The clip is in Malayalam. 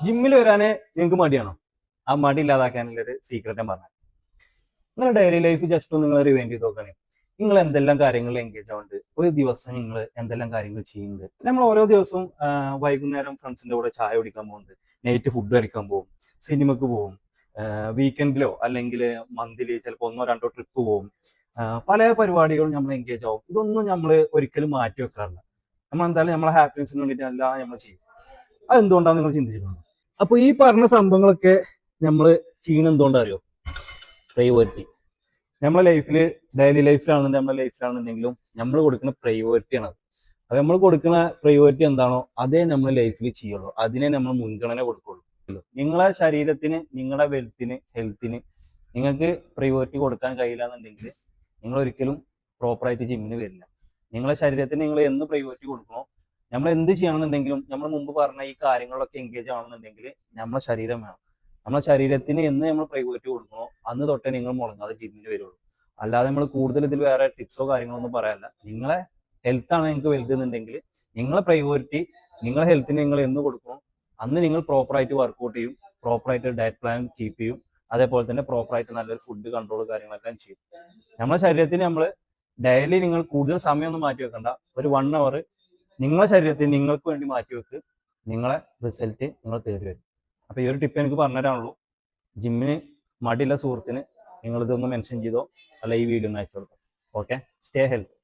ജിമ്മിൽ വരാന് നിങ്ങൾക്ക് മടിയാണോ? ആ മടി ഇല്ലാതാക്കാനുള്ള ഒരു സീക്രറ്റ് ഞാൻ പറഞ്ഞു. നിങ്ങളുടെ ഡെയിലി ലൈഫ് ജസ്റ്റ് ഒന്ന് നിങ്ങൾ റിവൈൻഡ് ചെയ്ത് നോക്കുകയാണെങ്കിൽ നിങ്ങൾ എന്തെല്ലാം കാര്യങ്ങളിൽ എൻഗേജ് ആവുന്നുണ്ട്, ഒരു ദിവസം നിങ്ങൾ എന്തെല്ലാം കാര്യങ്ങൾ ചെയ്യുന്നുണ്ട്. നമ്മൾ ഓരോ ദിവസവും വൈകുന്നേരം ഫ്രണ്ട്സിന്റെ കൂടെ ചായ കുടിക്കാൻ പോകുന്നുണ്ട്, നൈറ്റ് ഫുഡ് കഴിക്കാൻ പോകും, സിനിമക്ക് പോകും, വീക്കെൻഡിലോ അല്ലെങ്കിൽ മന്ത്ലി ചിലപ്പോൾ ഒന്നോ രണ്ടോ ട്രിപ്പ് പോകും. പല പരിപാടികളും നമ്മൾ എൻഗേജ് ആവും. ഇതൊന്നും നമ്മൾ ഒരിക്കലും മാറ്റി വെക്കാറില്ല. നമ്മൾ എന്തായാലും നമ്മളെ ഹാപ്പിനെസിന് വേണ്ടിയിട്ട് എല്ലാം നമ്മൾ ചെയ്യും. അതെന്തുകൊണ്ടാണ് നിങ്ങൾ ചിന്തിച്ചിട്ടുണ്ടോ? അപ്പൊ ഈ പറഞ്ഞ സംഭവങ്ങളൊക്കെ നമ്മൾ ചെയ്യണം എന്തുകൊണ്ടാ അറിയോ? പ്രയോറിറ്റി. നമ്മളെ ലൈഫിൽ, ഡെയിലി ലൈഫിലാണെന്നുണ്ടെങ്കിൽ നമ്മുടെ ലൈഫിലാണെന്നുണ്ടെങ്കിലും നമ്മൾ കൊടുക്കുന്ന പ്രയോറിറ്റി ആണ്. അത് നമ്മൾ കൊടുക്കുന്ന പ്രയോറിറ്റി എന്താണോ അതേ നമ്മൾ ലൈഫിൽ ചെയ്യുള്ളൂ, അതിനെ നമ്മൾ മുൻഗണന കൊടുക്കുള്ളൂ. നിങ്ങളെ ശരീരത്തിന്, നിങ്ങളുടെ ഹെൽത്തിന് നിങ്ങൾക്ക് പ്രയോറിറ്റി കൊടുക്കാൻ കഴിയില്ല എന്നുണ്ടെങ്കിൽ നിങ്ങൾ ഒരിക്കലും പ്രോപ്പറായിട്ട് ജിമ്മിന് വരില്ല. നിങ്ങളെ ശരീരത്തിന് നിങ്ങൾ എന്ന് പ്രയോറിറ്റി കൊടുക്കണോ, നമ്മൾ എന്ത് ചെയ്യണമെന്നുണ്ടെങ്കിലും നമ്മൾ മുമ്പ് പറഞ്ഞ ഈ കാര്യങ്ങളൊക്കെ എൻഗേജ് ആവണമെന്നുണ്ടെങ്കിൽ നമ്മളെ ശരീരം വേണം. നമ്മളെ ശരീരത്തിന് എന്ന് നമ്മൾ പ്രയോറിറ്റി കൊടുക്കണോ അന്ന് തൊട്ടേ നിങ്ങൾ മുടങ്ങാതെ ജിമ്മിന് വരുള്ളൂ. അല്ലാതെ നമ്മൾ കൂടുതൽ ഇതിൽ വേറെ ടിപ്സോ കാര്യങ്ങളോ ഒന്നും പറയാല്ല. നിങ്ങളെ ഹെൽത്താണ് നിങ്ങൾക്ക് വലുതെന്നുണ്ടെങ്കിൽ നിങ്ങളെ പ്രയോറിറ്റി, നിങ്ങളെ ഹെൽത്തിന് നിങ്ങൾ എന്ന് കൊടുക്കണോ അന്ന് നിങ്ങൾ പ്രോപ്പറായിട്ട് വർക്കൗട്ട് ചെയ്യും, പ്രോപ്പറായിട്ട് ഡയറ്റ് പ്ലാൻ കീപ്പ് ചെയ്യും, അതേപോലെ തന്നെ പ്രോപ്പറായിട്ട് നല്ലൊരു ഫുഡ് കൺട്രോൾ കാര്യങ്ങളൊക്കെ ചെയ്യും. നമ്മുടെ ശരീരത്തിന് നമ്മൾ ഡെയിലി നിങ്ങൾ കൂടുതൽ സമയമൊന്നും മാറ്റി വെക്കണ്ട, ഒരു 1 hour നിങ്ങളെ ശരീരത്തിന് നിങ്ങൾക്ക് വേണ്ടി മാറ്റി വെക്ക്, നിങ്ങളെ റിസൾട്ട് നിങ്ങൾ തേടി വരും. അപ്പൊ ഈ ഒരു ടിപ്പ് എനിക്ക് പറഞ്ഞുതരാനുള്ളൂ. ജിമ്മിന് മടിയുള്ള സുഹൃത്തിന് നിങ്ങൾ ഇതൊന്ന് മെൻഷൻ ചെയ്തോ, അല്ല ഈ വീഡിയോ ഒന്ന് അയച്ചു കൊടുത്തോ. Okay, stay health.